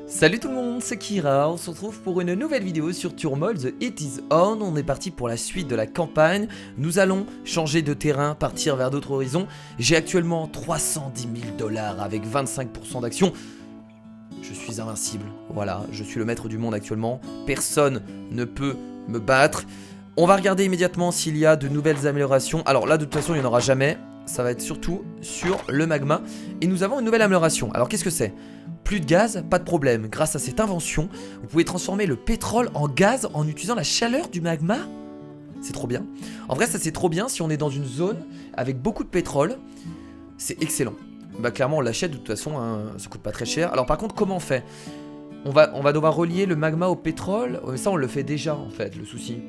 Salut tout le monde, c'est Kira, on se retrouve pour une nouvelle vidéo sur Turmoil The It Is On. On est parti pour la suite de la campagne. Nous allons changer de terrain, partir vers d'autres horizons. J'ai actuellement 310 000 $ avec 25% d'action. Je suis invincible, voilà, je suis le maître du monde actuellement. Personne ne peut me battre. On va regarder immédiatement s'il y a de nouvelles améliorations. Alors là de toute façon il n'y en aura jamais. Ça va être surtout sur le magma. Et nous avons une nouvelle amélioration. Alors qu'est-ce que c'est ? Plus de gaz, pas de problème. Grâce à cette invention, vous pouvez transformer le pétrole en gaz en utilisant la chaleur du magma. C'est trop bien. En vrai, ça c'est trop bien si on est dans une zone avec beaucoup de pétrole. C'est excellent. Bah clairement, on l'achète de toute façon, hein, ça coûte pas très cher. Alors par contre, comment on fait ? On va devoir relier le magma au pétrole. Mais ça, on le fait déjà en fait, le souci.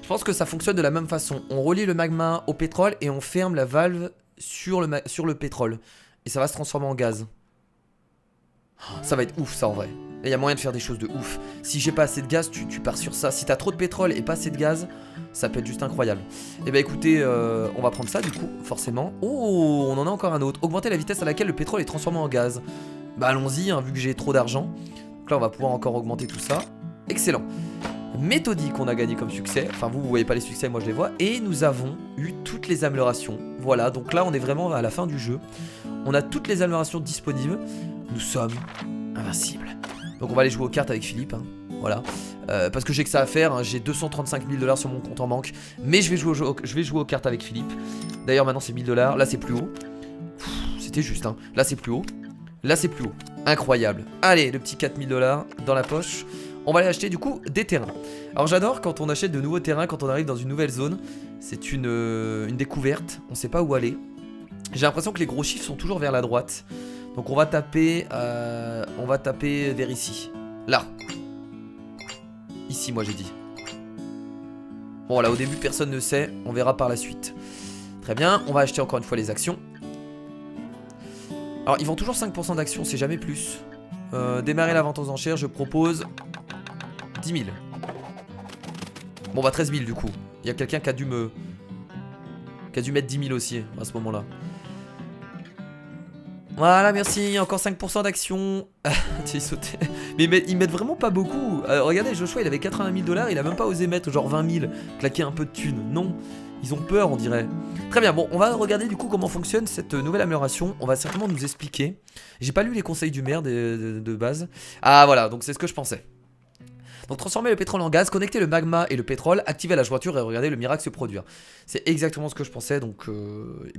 Je pense que ça fonctionne de la même façon. On relie le magma au pétrole et on ferme la valve sur le pétrole. Et ça va se transformer en gaz. Ça va être ouf ça en vrai. Il y a moyen de faire des choses de ouf. Si j'ai pas assez de gaz, tu pars sur ça. Si t'as trop de pétrole et pas assez de gaz, ça peut être juste incroyable. Et bah écoutez, on va prendre ça du coup, forcément. Oh, on en a encore un autre. Augmenter la vitesse à laquelle le pétrole est transformé en gaz. Bah allons-y, hein, vu que j'ai trop d'argent. Donc là on va pouvoir encore augmenter tout ça. Excellent. Méthodique on a gagné comme succès. Enfin vous voyez pas les succès, moi je les vois. Et nous avons eu toutes les améliorations. Voilà, donc là on est vraiment à la fin du jeu. On a toutes les améliorations disponibles. Nous sommes invincibles. Donc on va aller jouer aux cartes avec Philippe, hein. Voilà, parce que j'ai que ça à faire, hein. J'ai 235 000 $ sur mon compte en banque. Mais je vais jouer aux cartes avec Philippe. D'ailleurs maintenant c'est 1000 $, là c'est plus haut. C'était juste, hein. Là c'est plus haut. Là c'est plus haut, incroyable. Allez, le petit 4000 $ dans la poche. On va aller acheter du coup des terrains. Alors j'adore quand on achète de nouveaux terrains, quand on arrive dans une nouvelle zone. C'est une découverte, on sait pas où aller. J'ai l'impression que les gros chiffres sont toujours vers la droite. Donc on va taper vers ici. Là. Ici moi j'ai dit. Bon là au début personne ne sait, on verra par la suite. Très bien, on va acheter encore une fois les actions. Alors ils vendent toujours 5% d'actions, c'est jamais plus. Démarrer la vente aux enchères, je propose 10 000. Bon bah 13 000 du coup. Il y a quelqu'un qui a dû mettre 10 000 aussi à ce moment là. Voilà, merci, encore 5% d'action. Tiens, il sautait. Mais ils mettent vraiment pas beaucoup. Regardez, Joshua, il avait 80 000 $, il a même pas osé mettre genre 20 000, claquer un peu de thunes. Non, ils ont peur, on dirait. Très bien, bon, on va regarder du coup comment fonctionne cette nouvelle amélioration. On va certainement nous expliquer. J'ai pas lu les conseils du maire de base. Ah, voilà, donc c'est ce que je pensais. Donc transformer le pétrole en gaz, connecter le magma et le pétrole, activer la jointure et regarder le miracle se produire. C'est exactement ce que je pensais, donc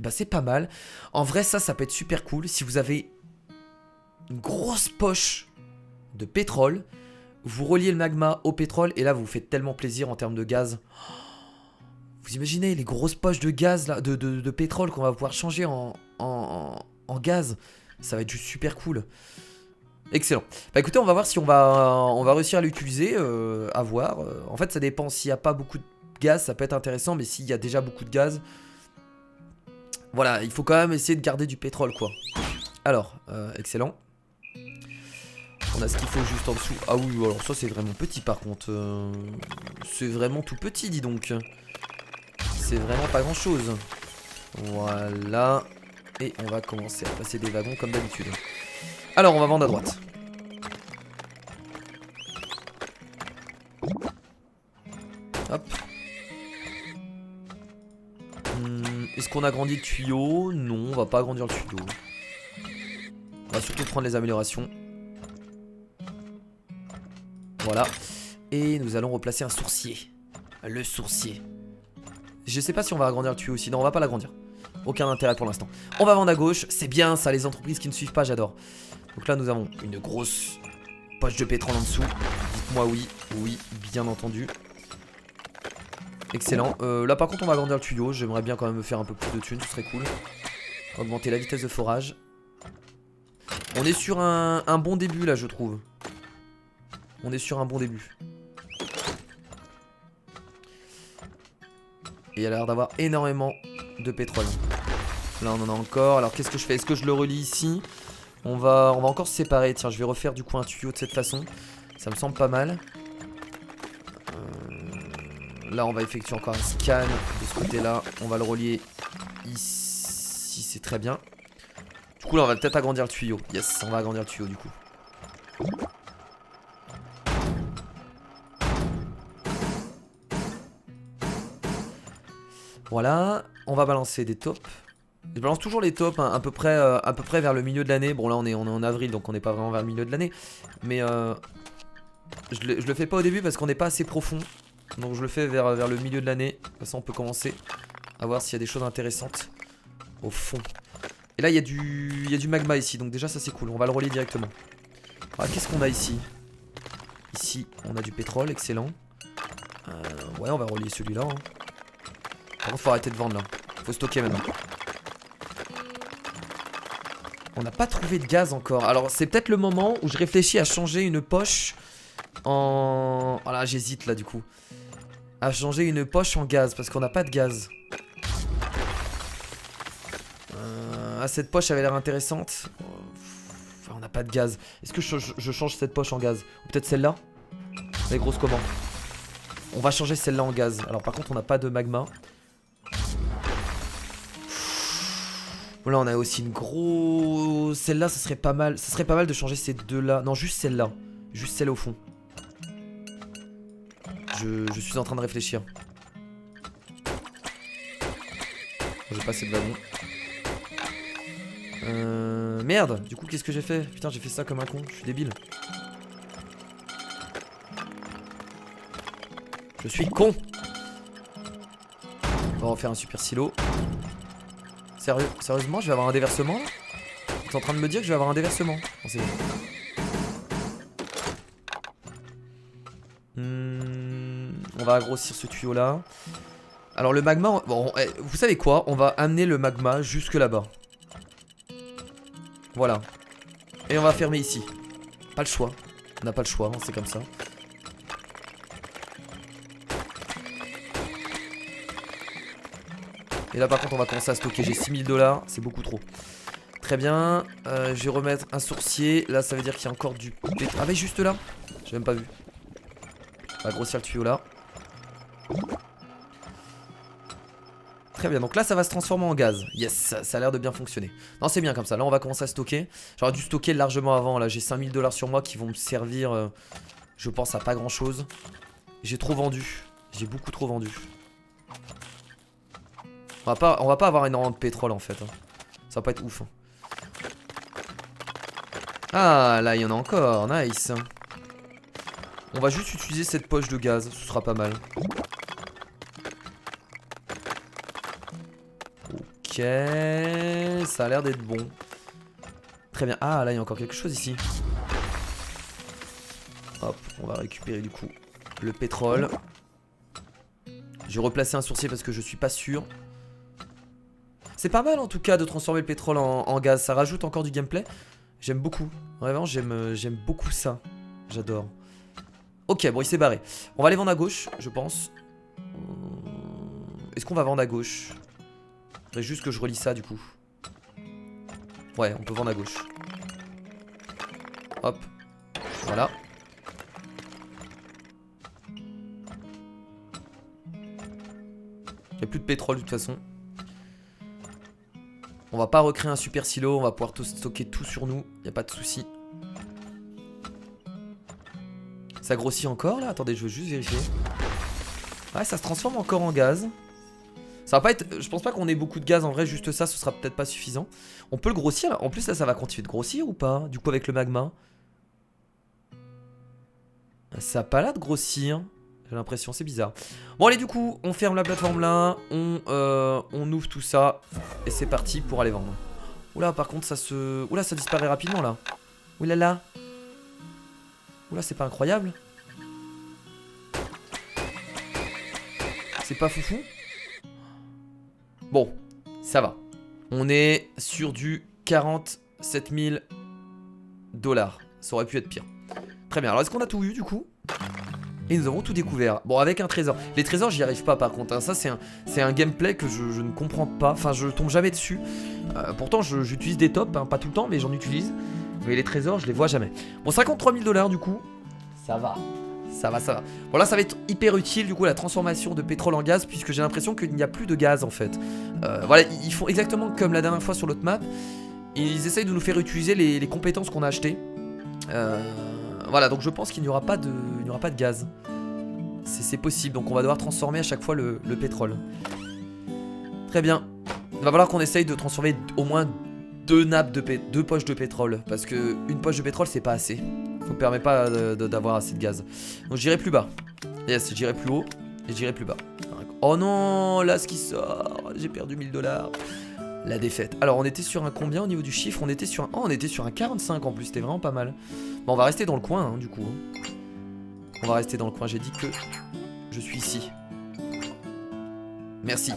bah c'est pas mal. En vrai ça peut être super cool si vous avez une grosse poche de pétrole, vous reliez le magma au pétrole et là vous vous faites tellement plaisir en termes de gaz. Vous imaginez les grosses poches de gaz là, de pétrole qu'on va pouvoir changer en gaz. Ça va être juste super cool. Excellent. Bah écoutez, on va voir si on va réussir à l'utiliser, à voir. En fait, ça dépend. S'il n'y a pas beaucoup de gaz, ça peut être intéressant, mais s'il y a déjà beaucoup de gaz, voilà, il faut quand même essayer de garder du pétrole, quoi. Alors, excellent. On a ce qu'il faut juste en dessous. Ah oui, alors ça c'est vraiment petit par contre. C'est vraiment tout petit, dis donc. C'est vraiment pas grand chose. Voilà. Et on va commencer à passer des wagons comme d'habitude. Alors on va vendre à droite. Hop. Est-ce qu'on agrandit le tuyau? Non, on va pas agrandir le tuyau. On va surtout prendre les améliorations. Voilà. Et nous allons replacer un sourcier. Le sourcier. Je sais pas si on va agrandir le tuyau aussi. Non, on va pas l'agrandir. Aucun intérêt pour l'instant. On va vendre à gauche. C'est bien ça, les entreprises qui ne suivent pas, j'adore. Donc là nous avons une grosse poche de pétrole en dessous. Dites-moi oui, oui, bien entendu. Excellent, là par contre on va agrandir le tuyau. J'aimerais bien quand même me faire un peu plus de thunes, ce serait cool. Augmenter la vitesse de forage. On est sur un bon début là je trouve. On est sur un bon début. Et il y a l'air d'avoir énormément de pétrole. Là on en a encore, alors qu'est-ce que je fais? Est-ce que je le relie ici? On va encore se séparer. Tiens, je vais refaire du coup un tuyau de cette façon. Ça me semble pas mal. Là, on va effectuer encore un scan de ce côté-là. On va le relier ici. C'est très bien. Du coup, là, on va peut-être agrandir le tuyau. Yes, on va agrandir le tuyau du coup. Voilà, on va balancer des tops. Je balance toujours les tops hein, à peu près vers le milieu de l'année. Bon là on est en avril donc on n'est pas vraiment vers le milieu de l'année. Mais je le fais pas au début parce qu'on n'est pas assez profond. Donc je le fais vers le milieu de l'année. Comme ça on peut commencer à voir s'il y a des choses intéressantes au fond. Et là il y a du magma ici. Donc déjà ça c'est cool, on va le relier directement. Alors qu'est-ce qu'on a ici? Ici on a du pétrole, excellent. Ouais on va relier celui-là hein. Par contre faut arrêter de vendre là. Faut stocker maintenant. On n'a pas trouvé de gaz encore. Alors c'est peut-être le moment où je réfléchis à changer une poche en... Oh là j'hésite là du coup. À changer une poche en gaz parce qu'on n'a pas de gaz. Cette poche avait l'air intéressante. Enfin, on n'a pas de gaz. Est-ce que je change cette poche en gaz? Ou peut-être celle-là? Elle est grosse comment? On va changer celle-là en gaz. Alors par contre on n'a pas de magma. Là on a aussi une grosse... Celle-là ça serait pas mal. Ça serait pas mal de changer ces deux-là. Non juste celle-là. Juste celle au fond. Je suis en train de réfléchir. Je vais passer de wagon. Merde. Du coup qu'est-ce que j'ai fait? Putain j'ai fait ça comme un con. Je suis débile. Je suis con. On va refaire un super silo. Sérieusement, je vais avoir un déversement là? T'es en train de me dire que je vais avoir un déversement? Non, c'est bon. On va grossir ce tuyau là. Alors le magma, bon, vous savez quoi? On va amener le magma jusque là-bas. Voilà. Et on va fermer ici. Pas le choix. On n'a pas le choix, hein, c'est comme ça. Et là par contre on va commencer à stocker. J'ai 6000 $, c'est beaucoup trop. Très bien, je vais remettre un sourcier. Là ça veut dire qu'il y a encore du pétrole. Ah mais juste là, j'ai même pas vu. On va grossir le tuyau là. Très bien, donc là ça va se transformer en gaz. Yes, ça a l'air de bien fonctionner. Non c'est bien comme ça, là on va commencer à stocker. J'aurais dû stocker largement avant. Là j'ai 5000 $ sur moi qui vont me servir je pense à pas grand chose. J'ai trop vendu. J'ai beaucoup trop vendu. On va pas avoir énormément de pétrole en fait hein. Ça va pas être ouf hein. Ah là il y en a encore, nice. On va juste utiliser cette poche de gaz, ce sera pas mal. Ok, ça a l'air d'être bon. Très bien, ah là il y a encore quelque chose ici. Hop, on va récupérer du coup le pétrole. Je vais replacer un sourcier parce que je suis pas sûr. C'est pas mal en tout cas de transformer le pétrole en gaz, ça rajoute encore du gameplay. J'aime beaucoup, vraiment j'aime beaucoup ça. J'adore. Ok, bon il s'est barré. On va aller vendre à gauche, je pense. Est-ce qu'on va vendre à gauche? Faudrait juste que je relis ça du coup. Ouais, on peut vendre à gauche. Hop, voilà. Il n'y a plus de pétrole de toute façon. On va pas recréer un super silo, on va pouvoir tout stocker tout sur nous, y a pas de souci. Ça grossit encore là? Attendez, je veux juste vérifier. Ouais, ça se transforme encore en gaz. Ça va pas être... Je pense pas qu'on ait beaucoup de gaz en vrai, juste ça, ce sera peut-être pas suffisant. On peut le grossir, en plus là, ça va continuer de grossir ou pas? Du coup avec le magma. Ça a pas l'air de grossir. J'ai l'impression, c'est bizarre. Bon allez du coup, on ferme la plateforme là, on ouvre tout ça, et c'est parti pour aller vendre. Oula par contre ça se... Oula ça disparaît rapidement là. Oulala. Oula c'est pas incroyable. C'est pas foufou. Bon, ça va. On est sur du 47 000 $. Ça aurait pu être pire. Très bien, alors est-ce qu'on a tout eu du coup? Et nous avons tout découvert. Bon, avec un trésor. Les trésors, j'y arrive pas par contre. Hein. Ça, c'est un gameplay que je ne comprends pas. Enfin, je tombe jamais dessus. Pourtant, j'utilise des tops. Hein. Pas tout le temps, mais j'en utilise. Mais les trésors, je les vois jamais. Bon, 53 000 $ du coup. Ça va. Ça va, ça va. Bon, là, ça va être hyper utile du coup, la transformation de pétrole en gaz. Puisque j'ai l'impression qu'il n'y a plus de gaz en fait. Voilà, ils font exactement comme la dernière fois sur l'autre map. Ils essayent de nous faire utiliser les compétences qu'on a achetées. Voilà, donc je pense qu'il n'y aura pas de gaz. C'est possible, donc on va devoir transformer à chaque fois le pétrole. Très bien. Il va falloir qu'on essaye de transformer au moins deux poches de pétrole. Parce que une poche de pétrole, c'est pas assez. Ça ne permet pas d'avoir assez de gaz. Donc j'irai plus bas. Yes, j'irai plus haut et j'irai plus bas. Oh non, là ce qui sort. J'ai perdu 1000 $. La défaite. Alors on était sur un combien au niveau du chiffre? On était sur un... Oh, on était sur un 45 en plus, c'était vraiment pas mal. Bon, on va rester dans le coin, hein, du coup. On va rester dans le coin, j'ai dit que je suis ici. Merci.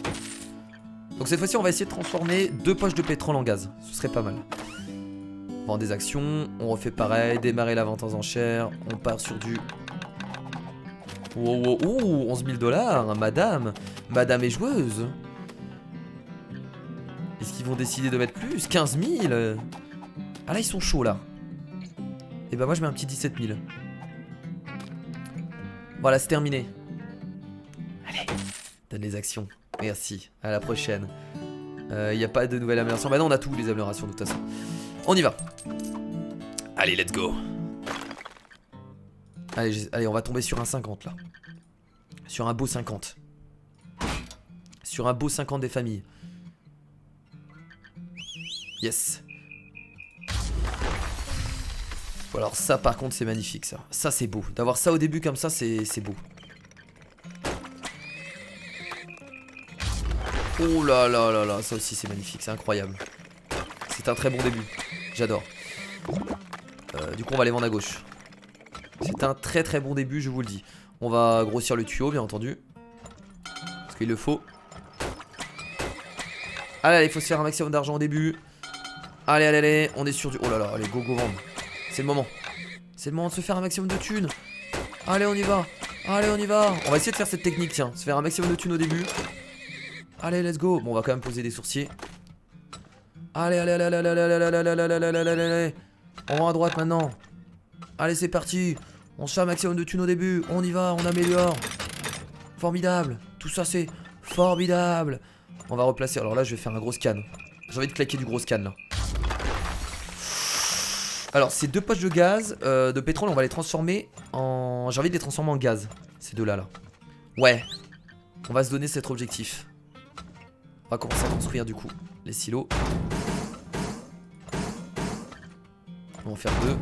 Donc cette fois-ci, on va essayer de transformer 2 poches de pétrole en gaz. Ce serait pas mal. Vendre des actions, on refait pareil, démarrer la vente aux enchères, on part sur du... Wow, wow, oh, 11 000 $, madame. Madame est joueuse. Est-ce qu'ils vont décider de mettre plus? 15 000. Ah là, ils sont chauds, là. Et bah moi, je mets un petit 17 000. Voilà, c'est terminé. Allez, donne les actions. Merci, à la prochaine. Il n'y a pas de nouvelle amélioration. Bah non, on a tout, les améliorations, de toute façon. On y va. Allez, let's go. Allez, on va tomber sur un 50, là. Sur un beau 50. Sur un beau 50 des familles. Yes. Bon, alors ça par contre c'est magnifique ça. Ça c'est beau. D'avoir ça au début comme ça c'est beau. Oh là là là là. Ça aussi c'est magnifique. C'est incroyable. C'est un très bon début. J'adore. Du coup on va les vendre à gauche. C'est un très très bon début, je vous le dis. On va grossir le tuyau bien entendu. Parce qu'il le faut. Allez, il faut se faire un maximum d'argent au début. Allez, allez, allez, on est sur du... Oh là là, allez, go, go, vendre. C'est le moment. C'est le moment de se faire un maximum de thunes. Allez, on y va. Allez, on y va. On va essayer de faire cette technique, tiens. Se faire un maximum de thunes au début. Allez, let's go. Bon, on va quand même poser des sourciers. Allez, allez, allez, allez, allez, allez, allez, allez, allez, allez, allez, allez. On va à droite maintenant. Allez, c'est parti. On se fait un maximum de thunes au début. On y va, on améliore. Formidable. Tout ça, c'est formidable. On va replacer. Alors là, je vais faire un gros scan. J'ai envie de claquer du gros scan, là. Alors, ces 2 poches de gaz, de pétrole, on va les transformer en... J'ai envie de les transformer en gaz. Ces deux-là, là. Ouais. On va se donner cet objectif. On va commencer à construire, du coup, les silos. On va en faire 2.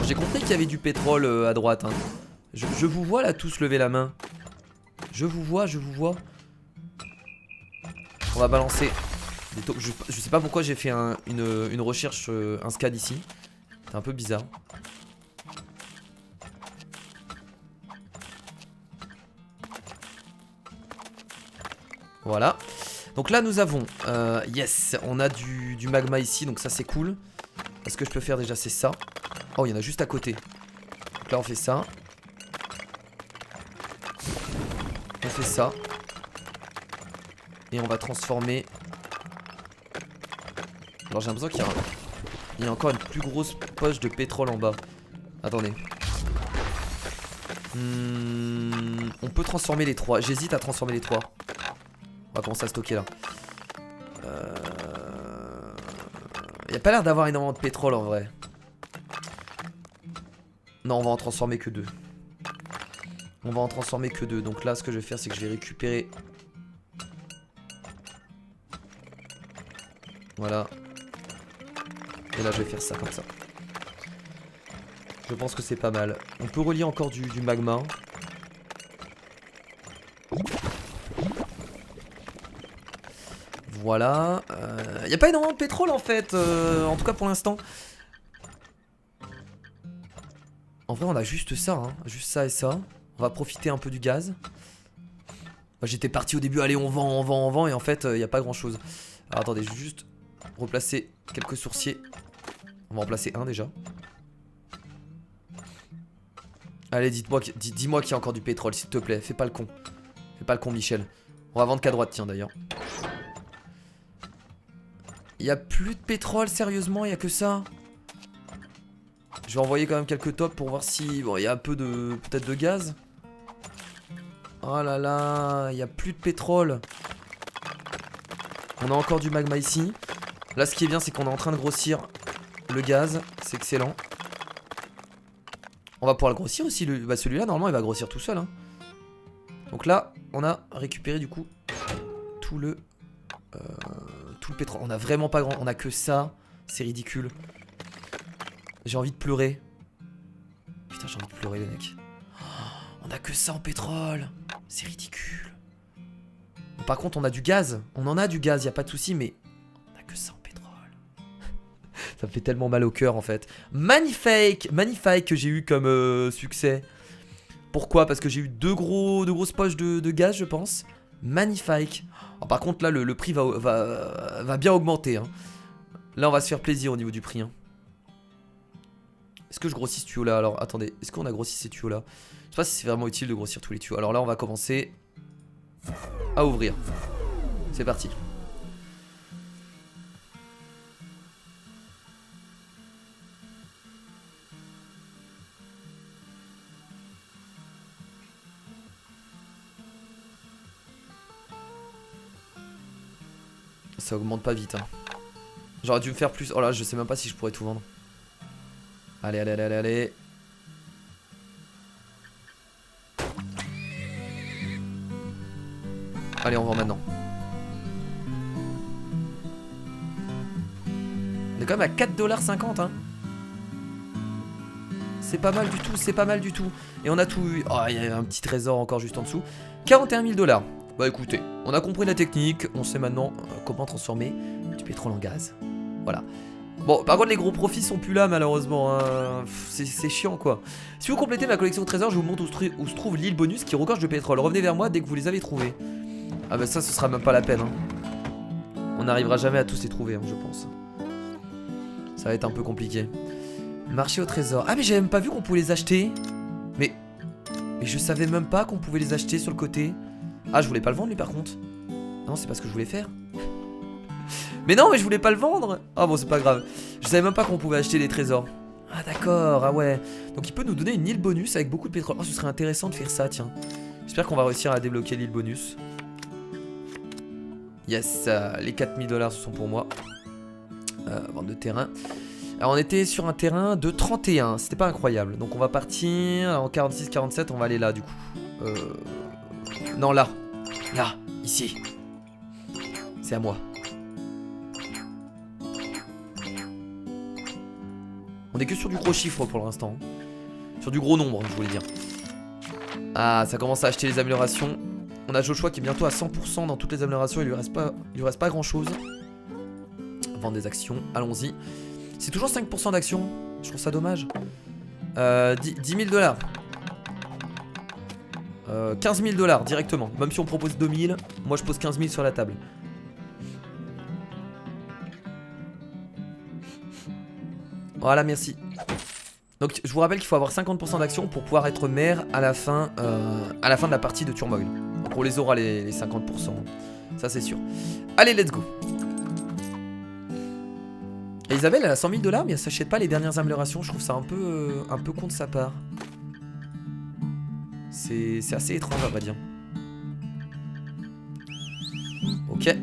J'ai compris qu'il y avait du pétrole à droite. Hein. Je vous vois, là, tous lever la main. Je vous vois, je vous vois. On va balancer... Je sais pas pourquoi j'ai fait une recherche, un scan ici. C'est un peu bizarre. Voilà. Donc là nous avons, yes, on a du magma ici, donc ça c'est cool. Ce que je peux faire déjà c'est ça. Oh, il y en a juste à côté. Donc là on fait ça. On fait ça. Et on va transformer... Alors j'ai l'impression qu'il y a encore une plus grosse poche de pétrole en bas. Attendez. On peut transformer les 3. J'hésite à transformer les 3. On va commencer à stocker là. Il n'y a pas l'air d'avoir énormément de pétrole en vrai. Non, on va en transformer que 2. On va en transformer que 2. Donc là ce que je vais faire c'est que je vais récupérer. Voilà. Et là je vais faire ça comme ça. Je pense que c'est pas mal. On peut relier encore du magma. Voilà. Il n'y a pas énormément de pétrole en fait. En tout cas pour l'instant. En vrai on a juste ça. Hein. Juste ça et ça. On va profiter un peu du gaz. J'étais parti au début. Allez on vend, on vend, on vend. Et en fait il n'y a pas grand chose. Alors attendez, je vais juste replacer quelques sourciers. On va en placer un déjà. Allez, dis-moi qu'il y a encore du pétrole, s'il te plaît. Fais pas le con. Fais pas le con, Michel. On va vendre qu'à droite, tiens, d'ailleurs. Il y a plus de pétrole, sérieusement, il y a que ça. Je vais envoyer quand même quelques tops pour voir si... Bon, il y a un peu de... peut-être de gaz. Oh là là, il y a plus de pétrole. On a encore du magma ici. Là, ce qui est bien, c'est qu'on est en train de grossir le gaz, c'est excellent. On va pouvoir le grossir aussi. Bah celui-là, normalement, il va grossir tout seul. Hein. Donc là, on a récupéré du coup tout le pétrole. On a vraiment pas grand. On a que ça. C'est ridicule. J'ai envie de pleurer. Putain, j'ai envie de pleurer, les mecs. Oh, on a que ça en pétrole. C'est ridicule. Bon, par contre, on a du gaz. On en a du gaz, y a pas de souci, mais on a que ça en pétrole. Ça me fait tellement mal au cœur, en fait. Magnifique que j'ai eu comme succès. Pourquoi? Parce que j'ai eu deux grosses poches de gaz, je pense. Magnifique. Oh, par contre, là, le prix va bien augmenter. Hein. Là, on va se faire plaisir au niveau du prix. Hein. Est-ce que je grossis ce tuyau là? Alors attendez, est-ce qu'on a grossi ces tuyaux là? Je sais pas si c'est vraiment utile de grossir tous les tuyaux. Alors là on va commencer à ouvrir. C'est parti. Ça augmente pas vite hein. J'aurais dû me faire plus. Oh là je sais même pas si je pourrais tout vendre. Allez, allez, allez, allez, allez. Allez, on vend maintenant. On est quand même à 4,50$ hein. C'est pas mal du tout, c'est pas mal du tout. Et on a tout eu. Oh, il y a un petit trésor encore juste en dessous. 41 000$. Bah écoutez, on a compris la technique. On sait maintenant comment transformer du pétrole en gaz. Voilà. Bon, par contre, les gros profits sont plus là, malheureusement. Hein. C'est chiant, quoi. Si vous complétez ma collection de trésors, je vous montre où se trouve l'île bonus qui regorge de pétrole. Revenez vers moi dès que vous les avez trouvés. Ah, bah ça, ce sera même pas la peine. Hein. On n'arrivera jamais à tous les trouver, hein, je pense. Ça va être un peu compliqué. Marché au trésor. Ah, mais j'avais même pas vu qu'on pouvait les acheter. Mais je savais même pas qu'on pouvait les acheter sur le côté. Ah, je voulais pas le vendre, lui, par contre. Non, c'est pas ce que je voulais faire. Mais non, mais je voulais pas le vendre. Ah bon, c'est pas grave. Je savais même pas qu'on pouvait acheter des trésors. Ah d'accord, ah ouais. Donc il peut nous donner une île bonus avec beaucoup de pétrole. Oh, ce serait intéressant de faire ça, tiens. J'espère qu'on va réussir à débloquer l'île bonus. Yes, les 4000$, ce sont pour moi. Vente de terrain. Alors on était sur un terrain de 31, c'était pas incroyable. Donc on va partir en 46-47, on va aller là du coup. Non, là. Là, ici. C'est à moi. On est que sur du gros chiffre pour l'instant. Sur du gros nombre, je voulais dire. Ah, ça commence à acheter les améliorations. On a Joshua qui est bientôt à 100% dans toutes les améliorations. Il lui reste pas grand chose. Vendre des actions, allons-y. C'est toujours 5% d'actions. Je trouve ça dommage. 10 000$. 15 000$ directement. Même si on propose 2000, moi je pose 15 000 sur la table. Voilà, merci. Donc je vous rappelle qu'il faut avoir 50% d'actions pour pouvoir être maire à la fin de la partie de Turmoil. Donc on les aura les 50%. Ça c'est sûr. Allez, let's go. Et Isabelle elle a 100 000$, mais elle s'achète pas les dernières améliorations. Je trouve ça un peu con de sa part. C'est assez étrange à vrai dire. Ok.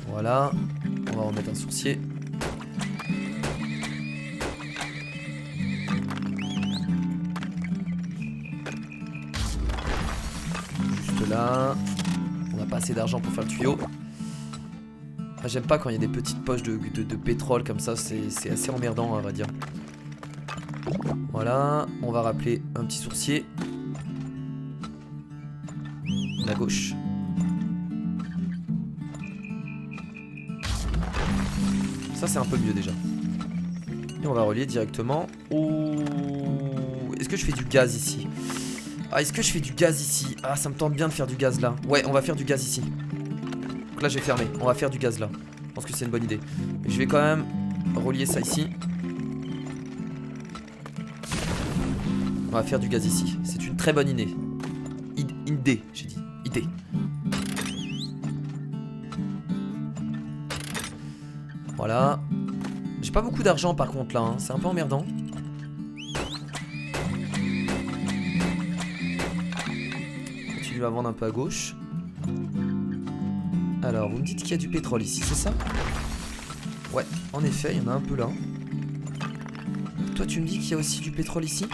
Voilà. On va remettre un sourcier. Juste là. On n'a pas assez d'argent pour faire le tuyau. Ah, j'aime pas quand il y a des petites poches de pétrole comme ça. C'est assez emmerdant à vrai dire. Voilà. On va rappeler un petit sourcier. À gauche. Ça c'est un peu mieux déjà. Et on va relier directement au... Est-ce que je fais du gaz ici? Ah, est-ce que je fais du gaz ici? Ah, ça me tente bien de faire du gaz là. Ouais, on va faire du gaz ici. Donc là j'ai fermé, on va faire du gaz là. Je pense que c'est une bonne idée. Et je vais quand même relier ça ici. On va faire du gaz ici. C'est une très bonne idée. Idée, j'ai dit. Idée. Voilà. J'ai pas beaucoup d'argent par contre là, hein. C'est un peu emmerdant. Continue à vendre un peu à gauche. Alors, vous me dites qu'il y a du pétrole ici, c'est ça? Ouais, en effet, il y en a un peu là. Toi, tu me dis qu'il y a aussi du pétrole ici?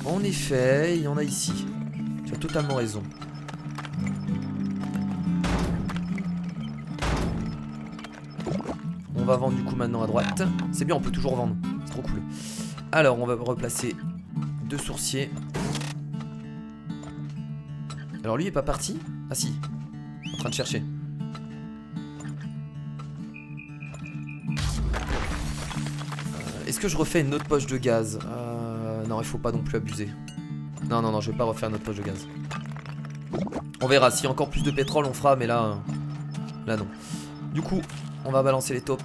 En effet, il y en a ici. Tu as totalement raison. On va vendre du coup maintenant à droite. C'est bien, on peut toujours vendre. C'est trop cool. Alors, on va replacer 2 sourciers. Alors, lui, il est pas parti? Ah si. En train de chercher. Est-ce que je refais une autre poche de gaz? Non, il faut pas non plus abuser. Non, non, non, je vais pas refaire une autre poche de gaz. On verra. S'il y a encore plus de pétrole, on fera, mais là... là, non. Du coup, on va balancer les taupes.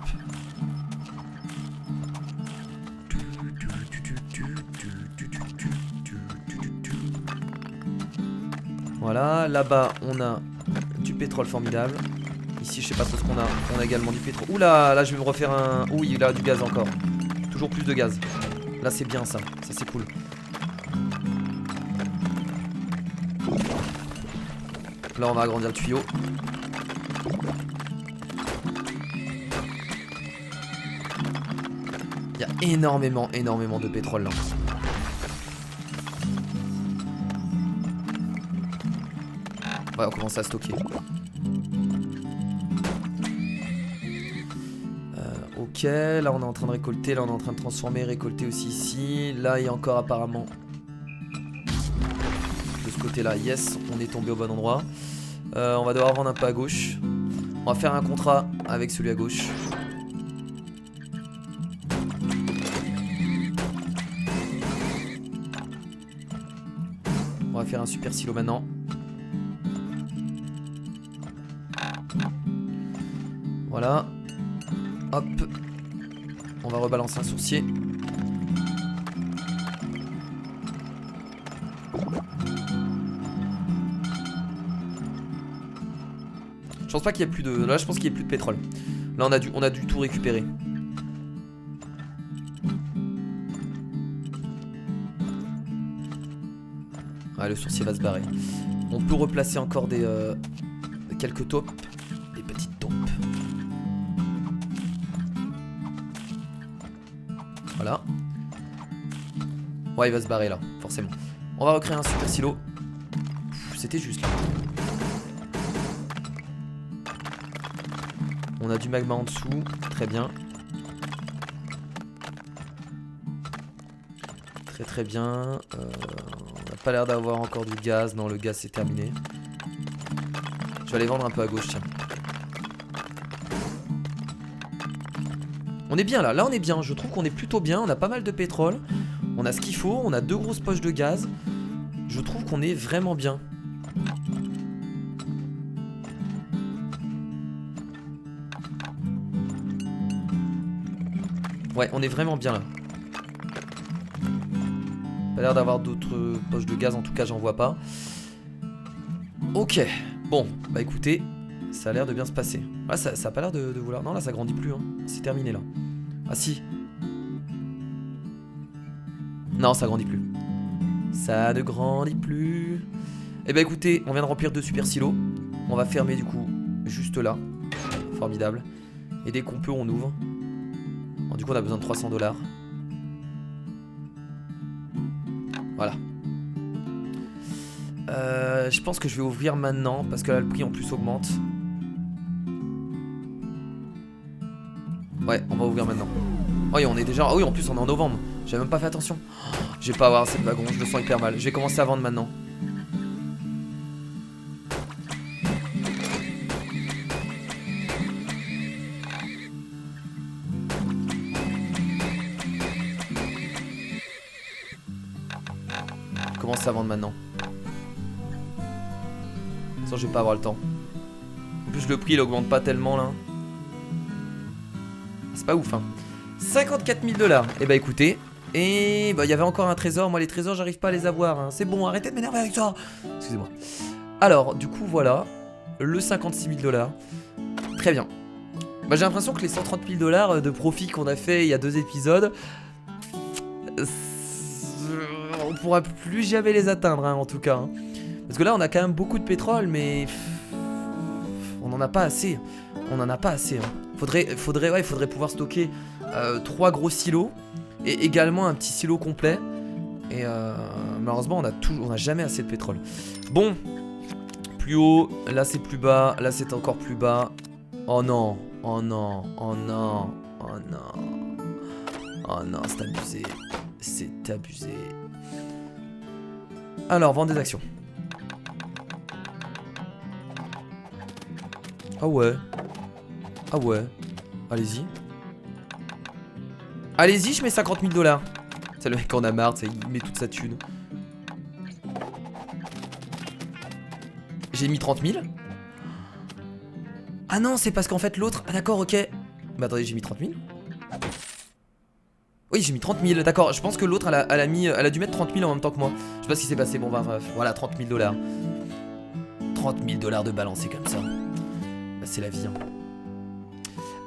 Voilà, là-bas, on a du pétrole formidable. Ici, je sais pas trop ce qu'on a. On a également du pétrole. Oula, là, je vais me refaire un... Oui, là, du gaz encore. Toujours plus de gaz. Là, c'est bien, ça. Ça, c'est cool. Là, on va agrandir le tuyau. Il y a énormément, énormément de pétrole, là. Ouais, on commence à stocker. Ok, là on est en train de récolter, là on est en train de transformer, récolter aussi ici. Là il y a encore apparemment de ce côté là, yes, on est tombé au bon endroit. On va devoir vendre un peu à gauche. On va faire un contrat avec celui à gauche. On va faire un super silo maintenant. Voilà. Hop. On va rebalancer un sourcier. Je pense pas qu'il y ait plus de... Là je pense qu'il y ait plus de pétrole. Là on a dû tout récupérer. Ouais, le sourcier va se barrer. On peut replacer encore des quelques taupes. Des petites taupes. Voilà. Ouais, il va se barrer là, forcément. On va recréer un super silo. C'était juste là. On a du magma en dessous. Très bien. Très très bien. On n'a pas l'air d'avoir encore du gaz. Non, le gaz c'est terminé. Je vais aller vendre un peu à gauche, tiens. On est bien là, là on est bien, je trouve qu'on est plutôt bien, on a pas mal de pétrole, on a ce qu'il faut, on a 2 grosses poches de gaz. Je trouve qu'on est vraiment bien. Ouais, on est vraiment bien là. Pas l'air d'avoir d'autres poches de gaz, en tout cas j'en vois pas. Ok, bon, bah écoutez, ça a l'air de bien se passer. Ah, ça a pas l'air de vouloir... Non là ça grandit plus, hein. C'est terminé là. Ah si. Non, ça grandit plus. Ça ne grandit plus. Eh ben écoutez, on vient de remplir 2 super silos. On va fermer du coup juste là. Formidable. Et dès qu'on peut, on ouvre. Bon, du coup, on a besoin de 300 $. Voilà. Je pense que je vais ouvrir maintenant parce que là le prix en plus augmente. Ouais, on va ouvrir maintenant. Oh, oui, on est déjà... Oh oui, en plus on est en novembre. J'avais même pas fait attention. Oh, je vais pas avoir assez de wagons, je le sens hyper mal. Je vais commencer à vendre maintenant. Je commence à vendre maintenant. Sinon je vais pas avoir le temps. En plus le prix il augmente pas tellement là. C'est pas ouf hein. 54 000 $. Et bah écoutez. Et bah il y avait encore un trésor. Moi les trésors j'arrive pas à les avoir hein. C'est bon, arrêtez de m'énerver avec ça. Excusez-moi. Alors du coup voilà. Le 56 000 $. Très bien. Bah j'ai l'impression que les 130 000 $ de profit qu'on a fait il y a 2 épisodes, on pourra plus jamais les atteindre hein, en tout cas hein. Parce que là on a quand même beaucoup de pétrole mais On en a pas assez. On en a pas assez. Hein. Faudrait pouvoir stocker 3 gros silos. Et également un petit silo complet. Et malheureusement, on a jamais assez de pétrole. Bon. Plus haut. Là, c'est plus bas. Là, c'est encore plus bas. Oh non. Oh non. Oh non. Oh non. Oh non, c'est abusé. C'est abusé. Alors, vendre des actions. Ah ouais. Ah ouais. Allez-y. Allez-y, je mets 50 000 $. C'est le mec en a marre, il met toute sa thune. J'ai mis 30 000. Ah non, c'est parce qu'en fait l'autre... Ah d'accord, ok. Mais attendez, j'ai mis 30 000. Oui, j'ai mis 30 000, d'accord. Je pense que l'autre, elle a dû mettre 30 000 en même temps que moi. Je sais pas ce qui s'est passé. Bon, bah, voilà, 30 000 $. 30 000 $ de balancer comme ça. Bah, c'est la vie. Hein.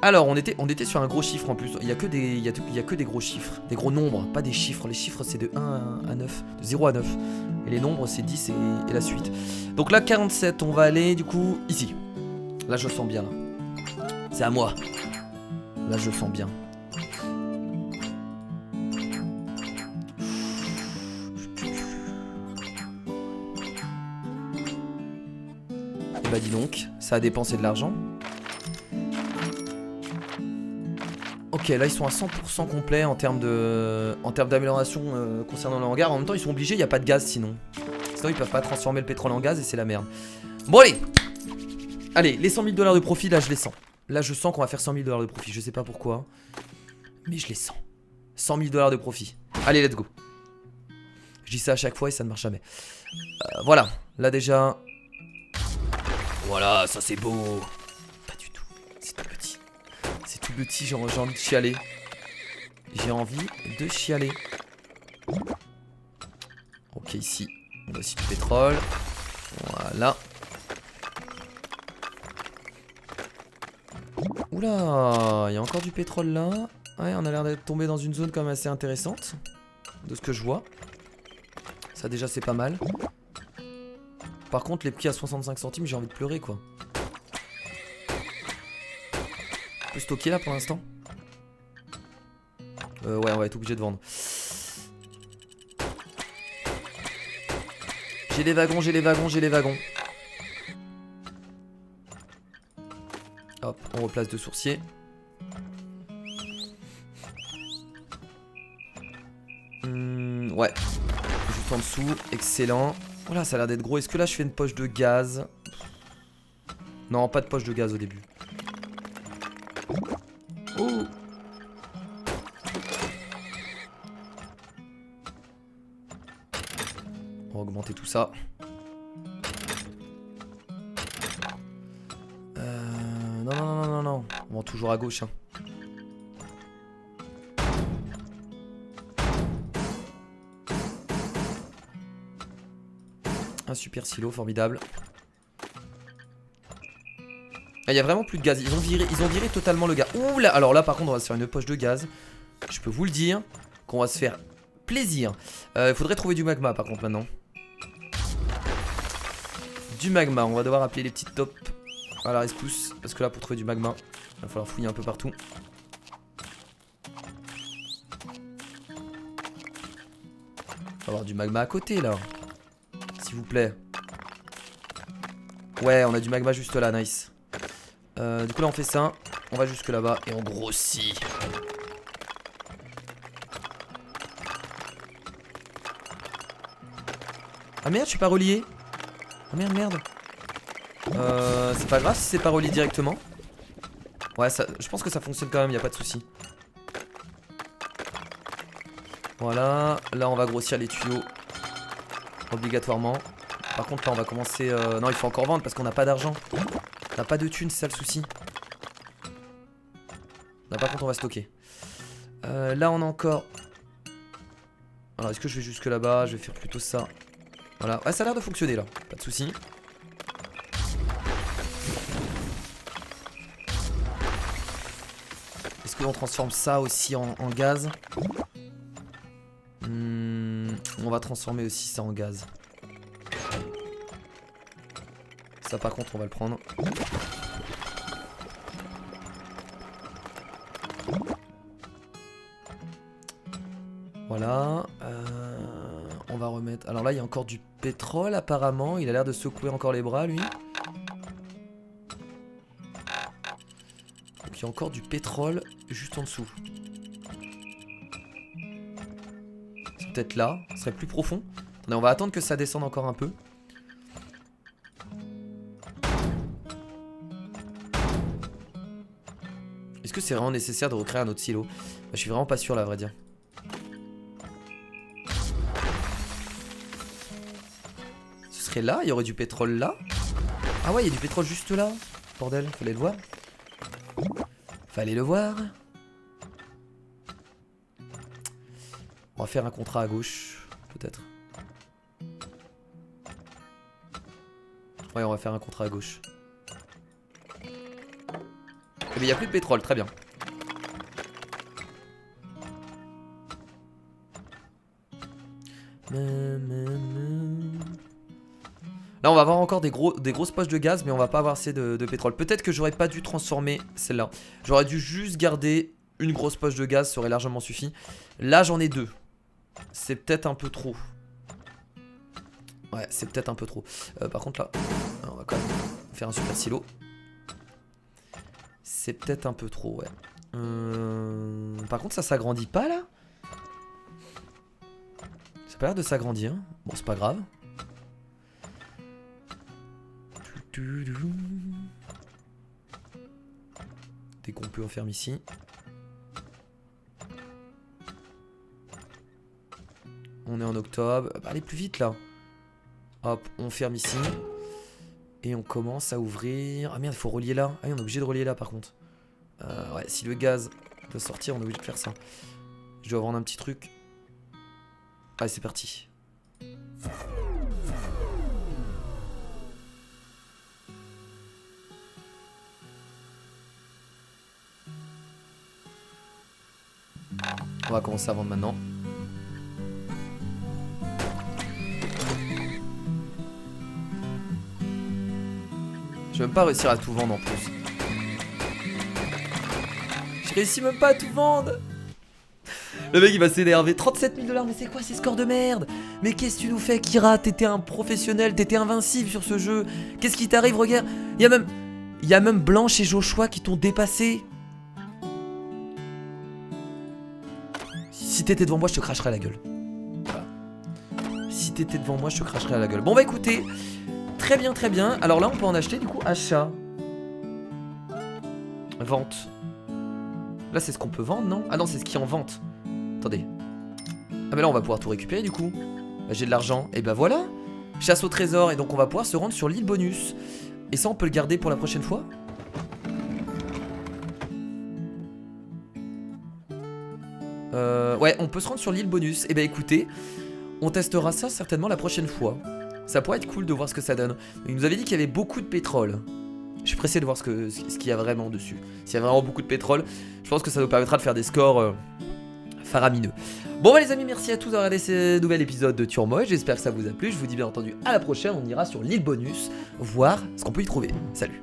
Alors, on était sur un gros chiffre en plus. Il y a que des gros chiffres. Des gros nombres, pas des chiffres. Les chiffres, c'est de 1 à 9. De 0 à 9. Et les nombres, c'est 10 et la suite. Donc là, 47, on va aller, du coup, ici. Là, je sens bien. C'est à moi. Là, je sens bien. Bah dis donc, ça a dépensé de l'argent. Ok, là ils sont à 100% complet en termes d'amélioration concernant le hangar. En même temps ils sont obligés, il n'y a pas de gaz sinon. Sinon ils peuvent pas transformer le pétrole en gaz et c'est la merde. Bon allez. Allez, les 100 000 $ de profit, là je les sens. Là je sens qu'on va faire 100 000 $ de profit, je sais pas pourquoi. Mais je les sens. 100 000 $ de profit. Allez, let's go. Je dis ça à chaque fois et ça ne marche jamais. Voilà, là déjà... Voilà, ça c'est beau. Pas du tout, c'est tout petit. C'est tout petit, j'ai envie de chialer. J'ai envie de chialer. Ok, ici, on a aussi du pétrole. Voilà. Oula, il y a encore du pétrole là. Ouais, on a l'air d'être tombé dans une zone quand même assez intéressante. De ce que je vois. Ça déjà c'est pas mal. Par contre, les prix à 65 centimes, j'ai envie de pleurer quoi. On peut stocker là pour l'instant. Ouais, on va être obligé de vendre. J'ai les wagons, j'ai les wagons, j'ai les wagons. Hop, on replace 2 sourciers. Ouais. Juste en dessous, excellent. Voilà, ça a l'air d'être gros. Est-ce que là je fais une poche de gaz? Non, pas de poche de gaz au début. Oh! On va augmenter tout ça. Non. On vend toujours à gauche. Hein. Un super silo, formidable. Il y a vraiment plus de gaz. Ils ont viré totalement le gaz. Ouh là, alors là, par contre, on va se faire une poche de gaz. Je peux vous le dire qu'on va se faire plaisir. Il faudrait trouver du magma, par contre, maintenant. Du magma. On va devoir appeler les petites tops à la rescousse. Parce que là, pour trouver du magma, il va falloir fouiller un peu partout. On va avoir du magma à côté, là. S'il vous plaît. Ouais, on a du magma juste là, nice. Du coup là on fait ça. On va jusque là-bas et on grossit. Ah merde, je suis pas relié. Ah merde. C'est pas grave si c'est pas relié directement. Ouais, ça, je pense que ça fonctionne quand même, y a pas de souci. Voilà, là on va grossir les tuyaux. Obligatoirement. Par contre là on va commencer... Non, il faut encore vendre parce qu'on n'a pas d'argent. On n'a pas de thunes, c'est ça le souci. Là par contre on va stocker. Là on a encore... Alors est-ce que je vais jusque là-bas? Je vais faire plutôt ça. Voilà, ouais ça a l'air de fonctionner là, pas de souci. Est-ce qu'on transforme ça aussi en gaz? On va transformer aussi ça en gaz. Ça par contre on va le prendre. Voilà. On va remettre... Alors là, il y a encore du pétrole apparemment. Il a l'air de secouer encore les bras, lui. Donc il y a encore du pétrole juste en dessous. C'est peut-être là. Ce serait plus profond. Attendez, on va attendre que ça descende encore un peu. Est-ce que c'est vraiment nécessaire de recréer un autre silo? Je suis vraiment pas sûr là, à vrai dire. Ce serait là? Il y aurait du pétrole là? Ah ouais, il y a du pétrole juste là. Bordel, fallait le voir. Fallait le voir. On va faire un contrat à gauche, peut-être. Ouais, on va faire un contrat à gauche. Mais il n'y a plus de pétrole, très bien. Là on va avoir encore des grosses poches de gaz, mais on va pas avoir assez de pétrole. Peut-être que j'aurais pas dû transformer celle-là. J'aurais dû juste garder une grosse poche de gaz, ça aurait largement suffi. Là j'en ai 2. C'est peut-être un peu trop. Ouais, c'est peut-être un peu trop. Par contre là, on va quand même faire un super silo. C'est peut-être un peu trop, ouais. Par contre, ça s'agrandit pas, là? Ça a pas l'air de s'agrandir. Bon, c'est pas grave. Dès qu'on peut, on ferme ici. On est en octobre. Bah, allez plus vite, là. Hop, on ferme ici. Et on commence à ouvrir... Ah merde, il faut relier là. Ah oui, on est obligé de relier là par contre. Ouais, si le gaz doit sortir, on est obligé de faire ça. Je dois vendre un petit truc. Allez, c'est parti. On va commencer à vendre maintenant. Je vais même pas réussir à tout vendre en plus. Je réussis même pas à tout vendre. Le mec il va s'énerver. 37 000 $, mais c'est quoi ces scores de merde? Mais qu'est-ce que tu nous fais, Kira? T'étais un professionnel, t'étais invincible sur ce jeu. Qu'est-ce qui t'arrive? Regarde, il y a même Blanche et Joshua qui t'ont dépassé. Si t'étais devant moi, je te cracherais à la gueule. Voilà. Si t'étais devant moi, je te cracherais à la gueule. Bon bah écoutez, très bien, très bien. Alors là, on peut en acheter du coup. Achat. Vente. Là, c'est ce qu'on peut vendre, non? Ah non, c'est ce qui est en vente. Attendez. Ah mais là, on va pouvoir tout récupérer du coup. Bah, j'ai de l'argent. Et bah voilà. Chasse au trésor. Et donc, on va pouvoir se rendre sur l'île bonus. Et ça, on peut le garder pour la prochaine fois? Ouais, on peut se rendre sur l'île bonus. Et bah écoutez, on testera ça certainement la prochaine fois. Ça pourrait être cool de voir ce que ça donne. Il nous avait dit qu'il y avait beaucoup de pétrole. Je suis pressé de voir ce qu'il y a vraiment dessus. S'il y a vraiment beaucoup de pétrole, je pense que ça nous permettra de faire des scores faramineux. Bon bah les amis, merci à tous d'avoir regardé ce nouvel épisode de Turmoil. J'espère que ça vous a plu. Je vous dis bien entendu à la prochaine. On ira sur l'île bonus, voir ce qu'on peut y trouver. Salut.